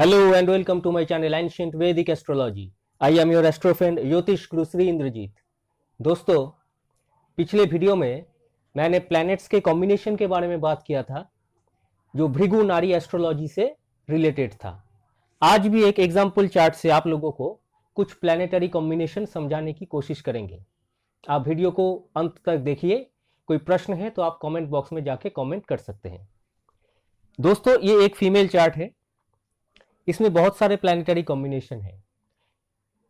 Hello and welcome to my channel Ancient Vedic Astrology. I am your astro friend ज्योतिष गुरुश्री इंद्रजीत। दोस्तों, पिछले video में मैंने प्लैनेट्स के कॉम्बिनेशन के बारे में बात किया था जो भृगु नाड़ी एस्ट्रोलॉजी से रिलेटेड था। आज भी एक एग्जाम्पल चार्ट से आप लोगों को कुछ प्लैनेटरी कॉम्बिनेशन समझाने की कोशिश करेंगे। आप वीडियो को अंत तक देखिए। कोई प्रश्न है तो आप कमेंट बॉक्स में जाके कमेंट कर सकते हैं। दोस्तों, ये एक फीमेल चार्ट है। इसमें बहुत सारे प्लैनेटरी कॉम्बिनेशन है।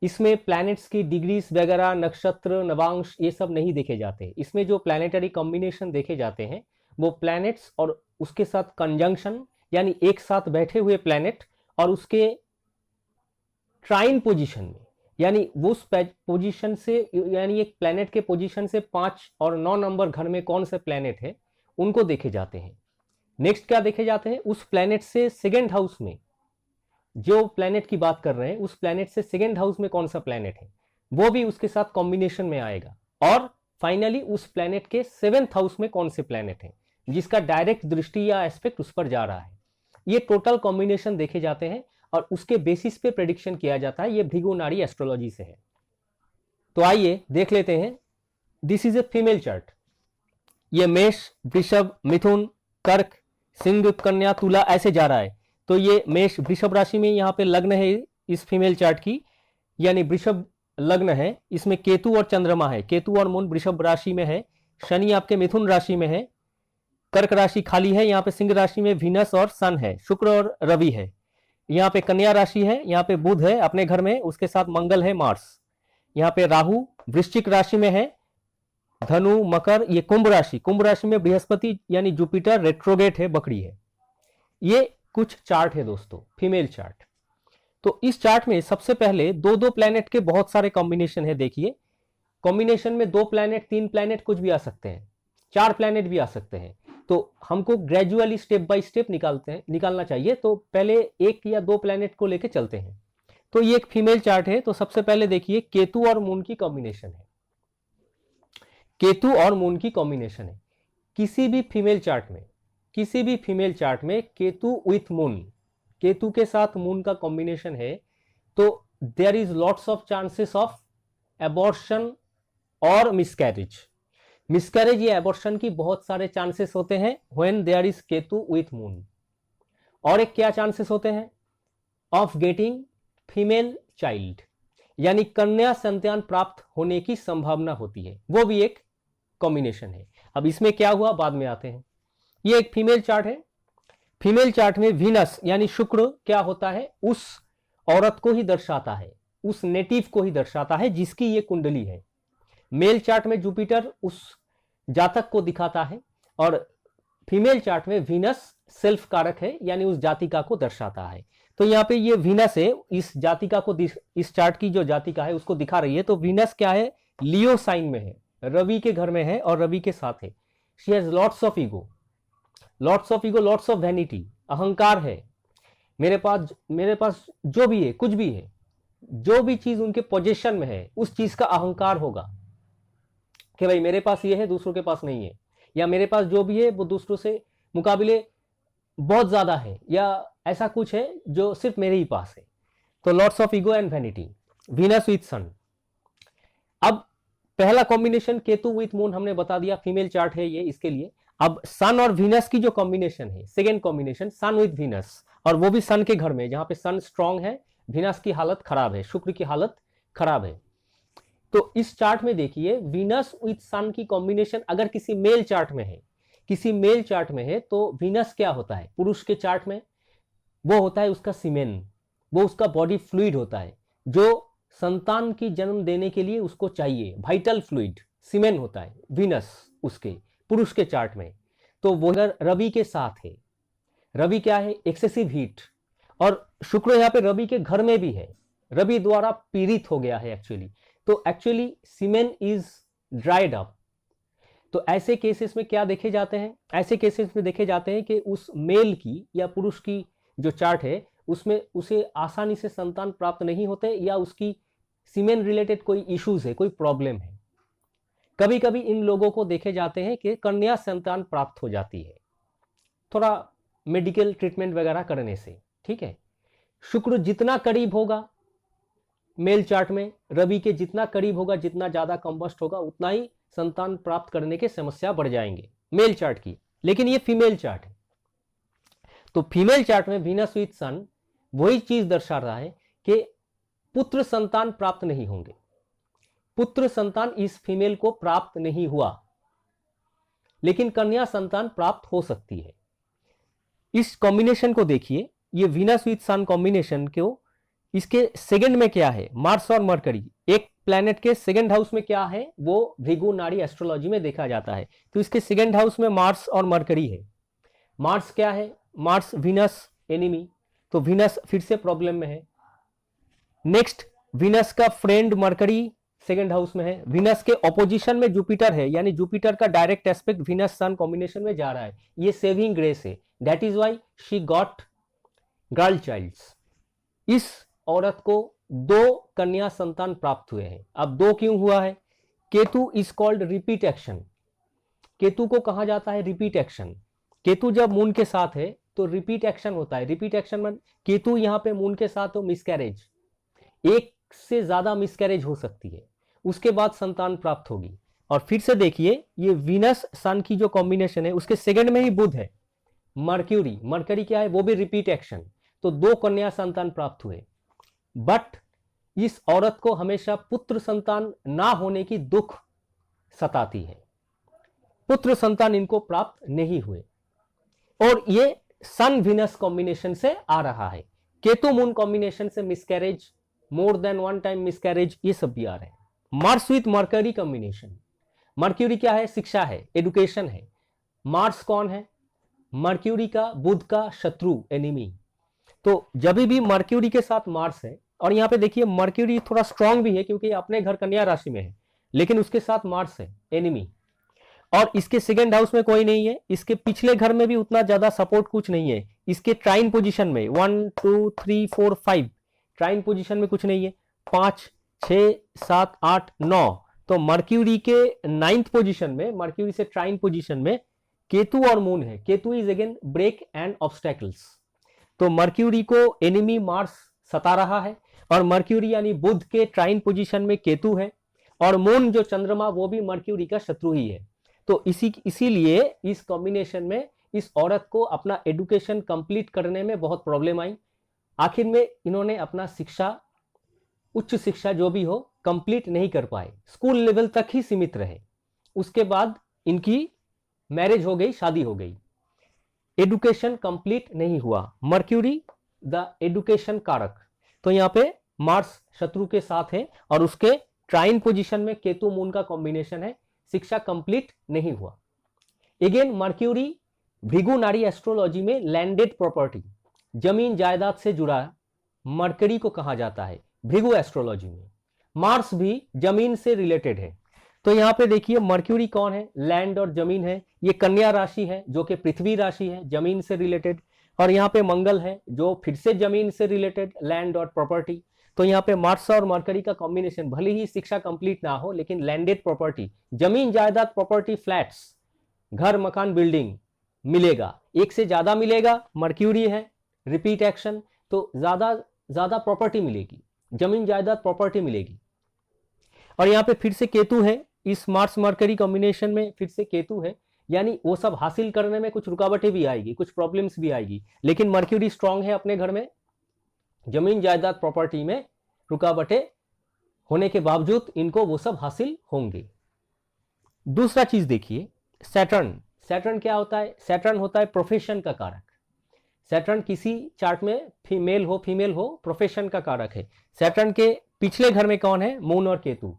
इसमें प्लैनेट्स की डिग्रीज वगैरह, नक्षत्र, नवांश ये सब नहीं देखे जाते। इसमें जो प्लैनेटरी कॉम्बिनेशन देखे जाते हैं वो प्लैनेट्स और उसके साथ कंजंक्शन यानी एक साथ बैठे हुए प्लैनेट और उसके ट्राइन पोजीशन में यानी उस पोजीशन से यानी एक प्लैनेट के पोजीशन से 5 और 9 नंबर घर में कौन से प्लैनेट है उनको देखे जाते हैं। नेक्स्ट क्या देखे जाते हैं, उस प्लैनेट से सेकेंड हाउस में जो प्लैनेट की बात कर रहे हैं उस प्लैनेट से सेकेंड हाउस में कौन सा प्लैनेट है वो भी उसके साथ कॉम्बिनेशन में आएगा। और फाइनली उस प्लैनेट के 7th हाउस में कौन से प्लैनेट है जिसका डायरेक्ट दृष्टि या एस्पेक्ट उस पर जा रहा है। ये टोटल कॉम्बिनेशन देखे जाते हैं और उसके बेसिस पे प्रेडिक्शन किया जाता है। ये भृगु नाड़ी एस्ट्रोलॉजी से है। तो आइए देख लेते हैं। This is a female chart. ये मेष, वृषभ, मिथुन, कर्क, सिंह, कन्या, तुला ऐसे जा रहा है। तो ये मेष वृषभ राशि में यहाँ पे लग्न है इस फीमेल चार्ट की, यानी वृषभ लग्न है। इसमें केतु और चंद्रमा है। केतु और मून वृषभ राशि में है। शनि आपके मिथुन राशि में है। कर्क राशि खाली है। यहाँ पे सिंह राशि में वीनस और सन है। शुक्र और रवि है। यहाँ पे कन्या राशि है। यहाँ पे बुध है अपने घर में, उसके साथ मंगल है, मार्स। यहाँ पे राहु वृश्चिक राशि में है। धनु, मकर, ये कुंभ राशि। कुंभ राशि में बृहस्पति यानी जुपिटर रेट्रोगेट है, बकरी है। ये कुछ चार्ट है दोस्तों, फीमेल चार्ट। तो इस चार्ट में सबसे पहले दो प्लैनेट के बहुत सारे कॉम्बिनेशन है। देखिए, कॉम्बिनेशन में 2 प्लैनेट, 3 प्लैनेट कुछ भी आ सकते हैं, 4 प्लैनेट भी आ सकते हैं। तो हमको ग्रेजुअली स्टेप बाय स्टेप निकालना चाहिए। तो पहले 1 या 2 प्लैनेट को लेके चलते हैं। तो ये एक फीमेल चार्ट है। तो सबसे पहले देखिए, केतु और मून की कॉम्बिनेशन है। केतु और मून की कॉम्बिनेशन है किसी भी फीमेल चार्ट में केतु विथ मून, केतु के साथ मून का कॉम्बिनेशन है तो there is lots of chances of abortion और मिसकैरेज या एबॉर्शन की बहुत सारे चांसेस होते हैं when there is Ketu with moon. और एक क्या चांसेस होते हैं, ऑफ गेटिंग फीमेल चाइल्ड, यानी कन्या संतान प्राप्त होने की संभावना होती है। वो भी एक कॉम्बिनेशन है। अब इसमें क्या हुआ बाद में आते हैं। ये एक फीमेल चार्ट है। फीमेल चार्ट में वीनस यानी शुक्र क्या होता है, उस औरत को ही दर्शाता है, उस नेटिव को ही दर्शाता है जिसकी ये कुंडली है। मेल चार्ट में जुपिटर उस जातक को दिखाता है और फीमेल चार्ट में वीनस सेल्फ कारक है यानी उस जातिका को दर्शाता है। तो यहाँ पे ये वीनस है, इस जातिका को, इस चार्ट की जो जातिका है उसको दिखा रही है। तो वीनस क्या है, लियो साइन में है, रवि के घर में है और रवि के साथ है। She has lots of ego, lots of vanity, अहंकार है। मेरे पास जो भी है, कुछ भी है, जो भी चीज उनके पोजीशन में है उस चीज का अहंकार होगा कि भाई मेरे पास ये है दूसरों के पास नहीं है, या मेरे पास जो भी है वो दूसरों से मुकाबले बहुत ज्यादा है, या ऐसा कुछ है जो सिर्फ मेरे ही पास है। तो lots of ego and vanity, Venus with sun. अब पहला कॉम्बिनेशन केतु विथ मून हमने बता दिया, फीमेल चार्ट है ये इसके लिए। अब सन और वीनस की जो कॉम्बिनेशन है, second combination sun with Venus, और वो भी सन के घर में जहां पे सन स्ट्रांग है, वीनस की हालत खराब है, शुक्र की हालत खराब है। तो इस चार्ट में देखिए, वीनस विथ सन की कॉम्बिनेशन अगर किसी मेल चार्ट में है तो वीनस क्या होता है पुरुष के चार्ट में, वो होता है उसका सीमेन, वो उसका बॉडी फ्लूइड होता है जो संतान की जन्म देने के लिए उसको चाहिए। वाइटल फ्लूइड सीमेन होता है वीनस उसके पुरुष के चार्ट में। तो वो अगर रवि के साथ है, रवि क्या है, एक्सेसिव हीट, और शुक्र यहाँ पे रवि के घर में भी है, रवि द्वारा पीड़ित हो गया है एक्चुअली। तो actually semen is dried up. तो ऐसे केसेस में क्या देखे जाते हैं, ऐसे केसेस में देखे जाते हैं कि उस मेल की या पुरुष की जो चार्ट है उसमें उसे आसानी से संतान प्राप्त नहीं होते, या उसकी सीमेन रिलेटेड कोई इश्यूज है, कोई प्रॉब्लम है। कभी कभी इन लोगों को देखे जाते हैं कि कन्या संतान प्राप्त हो जाती है थोड़ा मेडिकल ट्रीटमेंट वगैरह करने से, ठीक है। शुक्र जितना करीब होगा मेल चार्ट में, रवि के जितना करीब होगा, जितना ज्यादा कंबस्ट होगा, उतना ही संतान प्राप्त करने के समस्या बढ़ जाएंगे मेल चार्ट की। लेकिन ये फीमेल चार्ट है, तो फीमेल चार्ट में वीनस विद सन वही चीज दर्शा रहा है कि पुत्र संतान प्राप्त नहीं होंगे, पुत्र संतान इस फीमेल को प्राप्त नहीं हुआ, लेकिन कन्या संतान प्राप्त हो सकती है। इस कॉम्बिनेशन को देखिए, ये वीनस विद सन कॉम्बिनेशन को, इसके सेकंड में क्या है, मार्स और मरकरी, एक प्लैनेट के सेकंड हाउस में क्या है वो भृगु नाड़ी एस्ट्रोलॉजी में देखा जाता है। तो इसके सेकंड हाउस में मार्स और मरकरी है। मार्स क्या है, मार्स वीनस एनिमी, तो वीनस फिर से प्रॉब्लम में है। नेक्स्ट वीनस का फ्रेंड मरकरी सेकंड हाउस में है। वीनस के ऑपोजिशन में जुपिटर है, यानी जुपिटर का direct aspect Venus sun combination में जा रहा है। ये सेविंग ग्रेस है, that is why she got girl childs. इस औरत को 2 कन्या संतान प्राप्त हुए हैं। अब 2 क्यों हुआ है, Ketu is called repeat action. Ketu को कहा जाता है रिपीट एक्शन। केतु जब मून के साथ है तो रिपीट एक्शन होता है। रिपीट एक्शन में केतु यहां पे मून के साथ हो, मिसकैरेज, एक से ज्यादा मिसकैरेज हो सकती है, उसके बाद संतान प्राप्त होगी। और फिर से देखिए, ये वीनस सन की जो कॉम्बिनेशन है उसके सेकंड में ही बुध है, मर्क्यूरी, मरकरी क्या है वो भी रिपीट एक्शन, तो 2 कन्या संतान प्राप्त हुए। बट इस औरत को हमेशा पुत्र संतान ना होने की दुख सताती है, पुत्र संतान इनको प्राप्त नहीं हुए। और ये सन वीनस कॉम्बिनेशन से आ रहा है, केतु मून कॉम्बिनेशन से miscarriage, more than 1 time miscarriage, ये सब भी आ रहे हैं। Mars with mercury combination, mercury क्या है, शिक्षा है, एडुकेशन है। मार्स कौन है, मर्क्यूरी का, बुध का शत्रु, एनिमी। तो जब भी मर्क्यूरी के साथ मार्स है, और यहां पे देखिए मर्क्यूरी थोड़ा स्ट्रांग भी है क्योंकि अपने घर कन्या राशि में है, लेकिन उसके साथ मार्स है, एनिमी। और इसके सेकंड हाउस में कोई नहीं है, इसके पिछले घर में भी उतना ज्यादा सपोर्ट कुछ नहीं है। इसके ट्राइन पोजीशन में 1 2 3 4 5 ट्राइन पोजीशन में कुछ नहीं है, 5 6 7 8 9, तो मर्क्यूरी के 9th पोजीशन में, मर्क्यूरी से ट्राइन पोजीशन में केतु और मून है। Ketu is again break and obstacles, तो मर्क्यूरी को एनिमी मार्स सता रहा है, और मर्क्यूरी यानी बुध के ट्राइन पोजीशन में केतु है, और मून जो चंद्रमा वो भी मर्क्यूरी का शत्रु ही है। तो इसीलिए इस कॉम्बिनेशन में इस औरत को अपना एजुकेशन कंप्लीट करने में बहुत प्रॉब्लम आई। आखिर में इन्होंने अपना शिक्षा, उच्च शिक्षा जो भी हो, कंप्लीट नहीं कर पाए, स्कूल लेवल तक ही सीमित रहे। उसके बाद इनकी मैरिज हो गई, शादी हो गई, एजुकेशन कंप्लीट नहीं हुआ। मर्क्यूरी द एजुकेशन कारक, तो यहां पे मार्स शत्रु के साथ है, और उसके ट्राइन पोजीशन में केतु मून का कॉम्बिनेशन है, शिक्षा कंप्लीट नहीं हुआ। अगेन मर्क्यूरी भृगु नाड़ी एस्ट्रोलॉजी में लैंडेड प्रॉपर्टी, जमीन जायदाद से जुड़ा मर्करी को कहा जाता है भृगु एस्ट्रोलॉजी में। मार्स भी जमीन से रिलेटेड है, तो यहां पे देखिए मर्क्यूरी कौन है, लैंड और जमीन है। ये कन्या राशि है जो कि पृथ्वी राशि है, जमीन से रिलेटेड। और यहाँ पे मंगल है जो फिर से जमीन से रिलेटेड, लैंड और प्रॉपर्टी। तो यहाँ पे मार्स और मरकरी का कॉम्बिनेशन, भले ही शिक्षा कंप्लीट ना हो, लेकिन लैंडेड प्रॉपर्टी, जमीन जायदाद, प्रॉपर्टी, फ्लैट्स, घर मकान बिल्डिंग मिलेगा, एक से ज्यादा मिलेगा। मर्क्यूरी है रिपीट एक्शन, तो ज्यादा प्रॉपर्टी मिलेगी, जमीन जायदाद प्रॉपर्टी मिलेगी। और यहाँ पे फिर से केतु है, इस मार्स मरकरी कॉम्बिनेशन में फिर से केतु है, यानी वो सब हासिल करने में कुछ रुकावटें भी आएगी, कुछ प्रॉब्लम्स भी आएगी, लेकिन मर्क्यूरी स्ट्रांग है अपने घर में, जमीन जायदाद प्रॉपर्टी में रुकावटें होने के बावजूद इनको वो सब हासिल होंगे। दूसरा चीज देखिए सैटर्न। सैटर्न क्या होता है, सैटर्न होता है प्रोफेशन का कारक। सैटर्न किसी चार्ट में मेल हो फीमेल हो, प्रोफेशन का कारक है। सैटर्न के पिछले घर में कौन है, मून और केतु।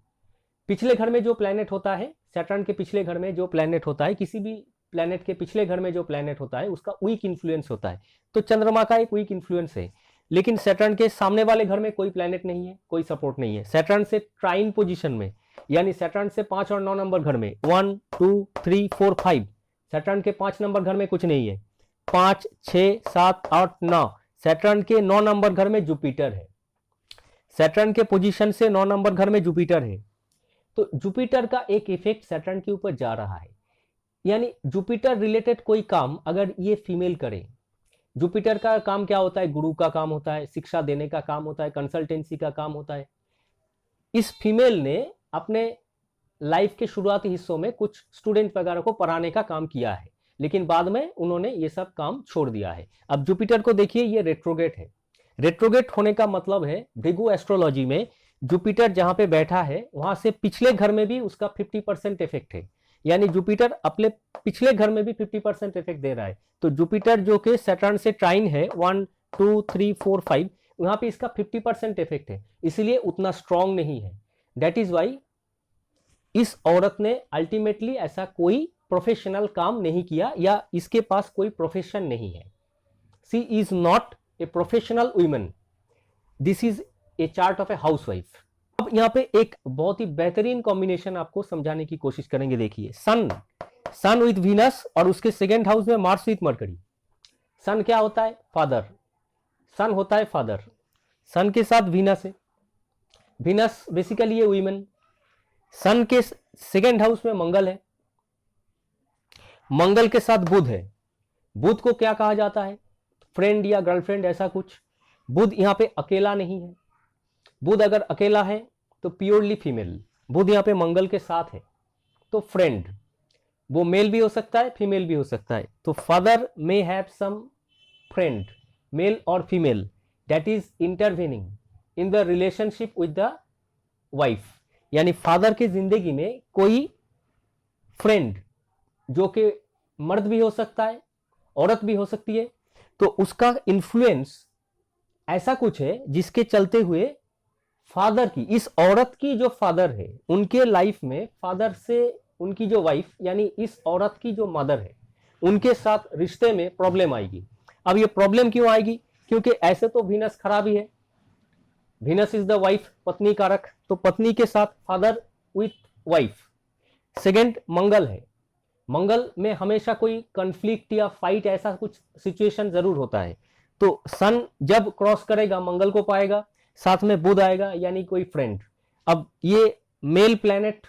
पिछले घर में जो प्लैनेट होता है, सैटर्न के पिछले घर में जो प्लैनेट होता है, किसी भी प्लैनेट के पिछले घर में जो प्लैनेट होता है उसका वीक इन्फ्लुएंस होता है, तो चंद्रमा का एक वीक इन्फ्लुएंस है। लेकिन सैटर्न के सामने वाले घर में कोई प्लैनेट नहीं है, कोई सपोर्ट नहीं है। सैटर्न से ट्राइन पोजीशन में, यानी सैटर्न से 5 और 9 नंबर घर में, 1 2 3 4 5, सैटर्न के 5 नंबर घर में कुछ नहीं है। 5 6 7 8 9, सैटर्न के 9 नंबर घर में जुपिटर है। सैटर्न के पोजीशन से 9 नंबर घर में जुपिटर है, तो जुपिटर का एक इफेक्ट सैटर्न के ऊपर जा रहा है। यानी जुपिटर रिलेटेड कोई काम अगर ये फीमेल करे, जुपिटर का काम क्या होता है? गुरु का काम होता है, शिक्षा देने का काम होता है, कंसल्टेंसी का काम होता है। इस फीमेल ने अपने लाइफ के शुरुआती हिस्सों में कुछ स्टूडेंट वगैरह को पढ़ाने का काम किया है, लेकिन बाद में उन्होंने ये सब काम छोड़ दिया है। अब जुपिटर को देखिए, ये रेट्रोगेट है। रेट्रोगेट होने का मतलब है भृगु एस्ट्रोलॉजी में जुपिटर जहां पे बैठा है वहां से पिछले घर में भी उसका 50% इफेक्ट है, यानी जुपिटर अपने पिछले घर में भी 50% इफेक्ट दे रहा है। तो जुपिटर जो कि सैटर्न से ट्राइन है 1 2 3 4 5, वहां पे इसका 50% इफेक्ट है, इसलिए उतना स्ट्रांग नहीं है। दैट इज वाई इस औरत ने अल्टीमेटली ऐसा कोई प्रोफेशनल काम नहीं किया, या इसके पास कोई प्रोफेशन नहीं है। She is not a professional women, this is a chart of a housewife. अब यहाँ पे एक बहुत ही बेहतरीन कॉम्बिनेशन आपको समझाने की कोशिश करेंगे। देखिए, सन विथ वीनस और उसके सेकेंड हाउस में मार्स विथ मरकरी। सन क्या होता है? फादर। सन होता है फादर। सन के साथ वीनस है, वीनस बेसिकली ये वुमेन। सन के सेकेंड हाउस में मंगल है, मंगल के साथ बुध है। बुध को क्या कहा जाता है? फ्रेंड या गर्लफ्रेंड, ऐसा कुछ। बुध यहां पे अकेला नहीं है। बुध अगर अकेला है तो प्योरली फीमेल। बुध यहां पे मंगल के साथ है तो फ्रेंड, वो मेल भी हो सकता है, फीमेल भी हो सकता है। तो father may have some friend, male और female, that is intervening in the relationship with the wife. यानी फादर की जिंदगी में कोई फ्रेंड, जो कि मर्द भी हो सकता है, औरत भी हो सकती है, तो उसका इन्फ्लुएंस ऐसा कुछ है जिसके चलते हुए फादर की, इस औरत की जो फादर है उनके लाइफ में, फादर से उनकी जो वाइफ यानी इस औरत की जो मदर है, उनके साथ रिश्ते में प्रॉब्लम आएगी। अब ये प्रॉब्लम क्यों आएगी? क्योंकि ऐसे तो वीनस खराब ही है, वीनस इज द वाइफ, पत्नी कारक, तो पत्नी के साथ फादर विथ वाइफ। सेकेंड मंगल है, मंगल में हमेशा कोई कॉन्फ्लिक्ट या फाइट, ऐसा कुछ सिचुएशन जरूर होता है। तो सन जब क्रॉस करेगा मंगल को पाएगा, साथ में बुध आएगा, यानी कोई फ्रेंड। अब ये मेल प्लैनेट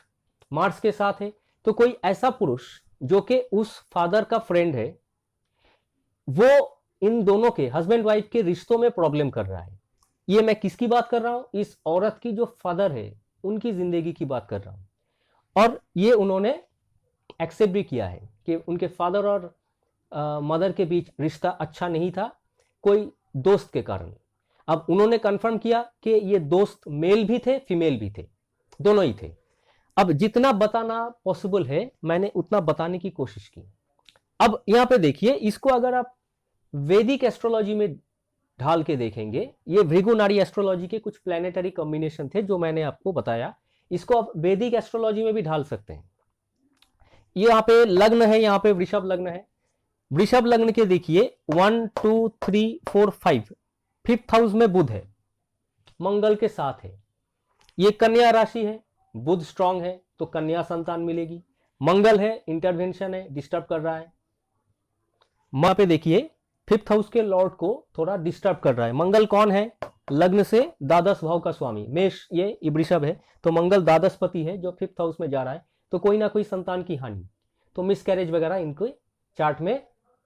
मार्स के साथ है, तो कोई ऐसा पुरुष जो कि उस फादर का फ्रेंड है, वो इन दोनों के हस्बैंड वाइफ के रिश्तों में प्रॉब्लम कर रहा है। ये मैं किसकी बात कर रहा हूं? इस औरत की जो फादर है उनकी जिंदगी की बात कर रहा हूं। और ये उन्होंने एक्सेप्ट भी किया है कि उनके फादर और मदर के बीच रिश्ता अच्छा नहीं था, कोई दोस्त के कारण। अब उन्होंने कंफर्म किया कि ये दोस्त मेल भी थे, फीमेल भी थे, दोनों ही थे। अब जितना बताना पॉसिबल है मैंने उतना बताने की कोशिश की। अब यहां पे देखिए, इसको अगर आप वैदिक एस्ट्रोलॉजी में ढाल के देखेंगे, ये भृगु नाड़ी एस्ट्रोलॉजी के कुछ प्लैनेटरी कॉम्बिनेशन थे जो मैंने आपको बताया, इसको आप वैदिक एस्ट्रोलॉजी में भी ढाल सकते हैं। ये यहाँ पे लग्न है, यहाँ पे वृषभ लग्न है। वृषभ लग्न के देखिए 1 2 3 4 5, फिफ्थ हाउस में बुध है, मंगल के साथ है। ये कन्या राशि है, बुध स्ट्रांग है तो कन्या संतान मिलेगी। मंगल है, इंटरवेंशन है, डिस्टर्ब कर रहा है। वहां पे देखिए फिफ्थ हाउस के लॉर्ड को थोड़ा डिस्टर्ब कर रहा है। मंगल कौन है? लग्न से द्वादश भाव का स्वामी, मेष ये वृषभ है, तो मंगल द्वादशपति है जो फिफ्थ हाउस में जा रहा है, तो कोई ना कोई संतान की हानि, तो मिसकैरेज वगैरह इनके चार्ट में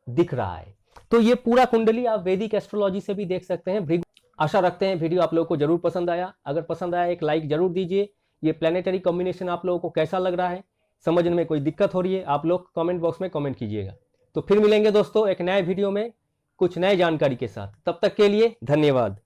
दिख रहा है। तो ये पूरा कुंडली आप वैदिक एस्ट्रोलॉजी से भी देख सकते हैं। आशा रखते हैं वीडियो आप लोगों को जरूर पसंद आया। अगर पसंद आया एक लाइक जरूर दीजिए। ये प्लैनेटरी कॉम्बिनेशन आप लोगों को कैसा लग रहा है, समझने में कोई दिक्कत हो रही है, आप लोग कमेंट बॉक्स में कमेंट कीजिएगा। तो फिर मिलेंगे दोस्तों एक नए वीडियो में कुछ नए जानकारी के साथ। तब तक के लिए धन्यवाद।